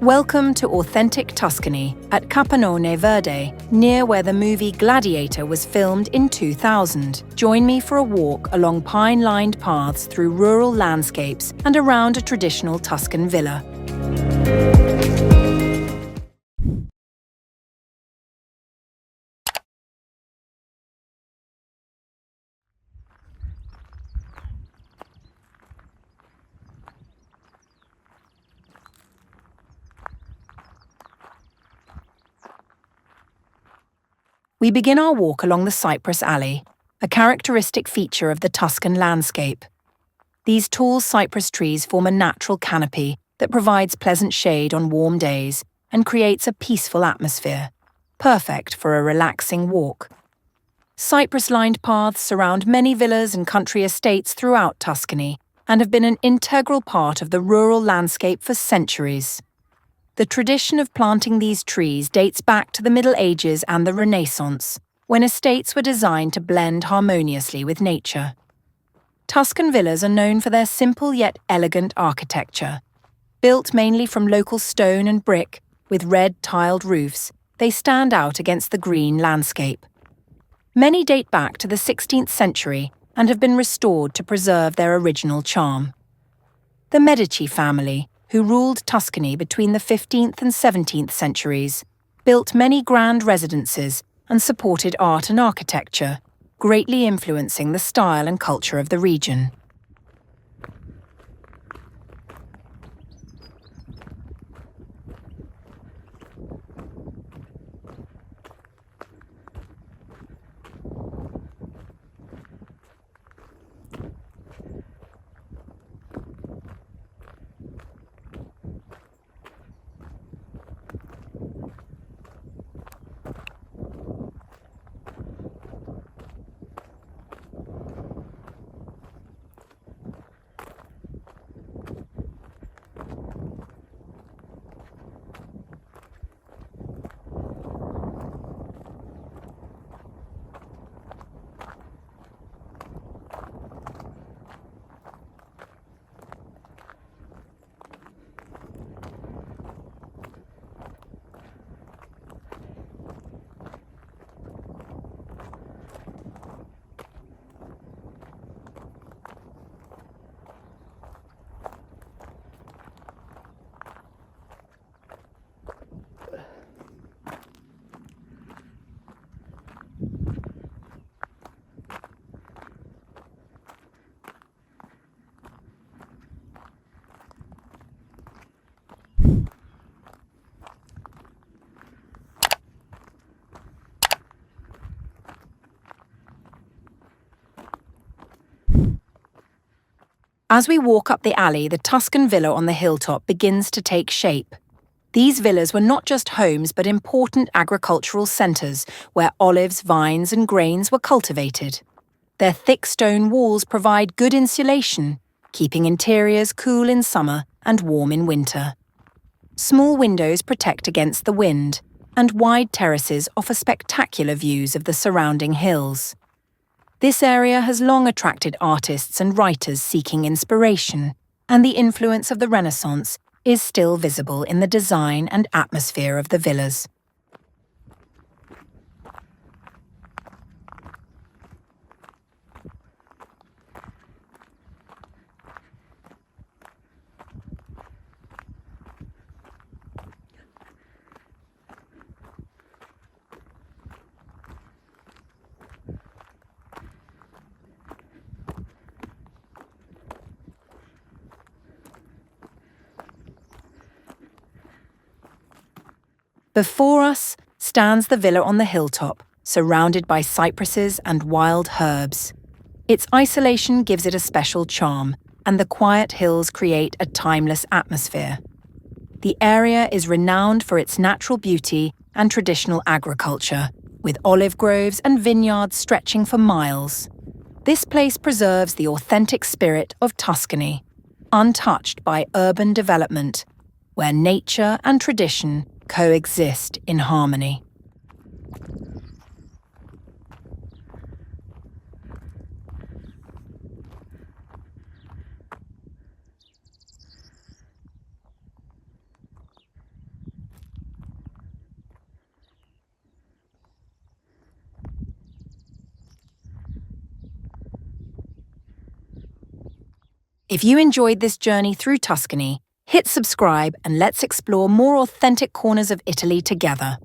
Welcome to authentic Tuscany at Capannone Verde, near where the movie Gladiator was filmed in 2000. Join me for a walk along pine-lined paths through rural landscapes and around a traditional Tuscan villa. We begin our walk along the cypress alley, a characteristic feature of the Tuscan landscape. These tall cypress trees form a natural canopy that provides pleasant shade on warm days and creates a peaceful atmosphere, perfect for a relaxing walk. Cypress-lined paths surround many villas and country estates throughout Tuscany and have been an integral part of the rural landscape for centuries. The tradition of planting these trees dates back to the Middle Ages and the Renaissance, when estates were designed to blend harmoniously with nature. Tuscan villas are known for their simple yet elegant architecture. Built mainly from local stone and brick, with red tiled roofs, they stand out against the green landscape. Many date back to the 16th century and have been restored to preserve their original charm. The Medici family, who ruled Tuscany between the 15th and 17th centuries, built many grand residences and supported art and architecture, greatly influencing the style and culture of the region. As we walk up the alley, the Tuscan villa on the hilltop begins to take shape. These villas were not just homes but important agricultural centres where olives, vines and grains were cultivated. Their thick stone walls provide good insulation, keeping interiors cool in summer and warm in winter. Small windows protect against the wind, and wide terraces offer spectacular views of the surrounding hills. This area has long attracted artists and writers seeking inspiration, and the influence of the Renaissance is still visible in the design and atmosphere of the villas. Before us stands the villa on the hilltop, surrounded by cypresses and wild herbs. Its isolation gives it a special charm, and the quiet hills create a timeless atmosphere. The area is renowned for its natural beauty and traditional agriculture, with olive groves and vineyards stretching for miles. This place preserves the authentic spirit of Tuscany, untouched by urban development, where nature and tradition coexist in harmony. If you enjoyed this journey through Tuscany, hit subscribe and let's explore more authentic corners of Italy together.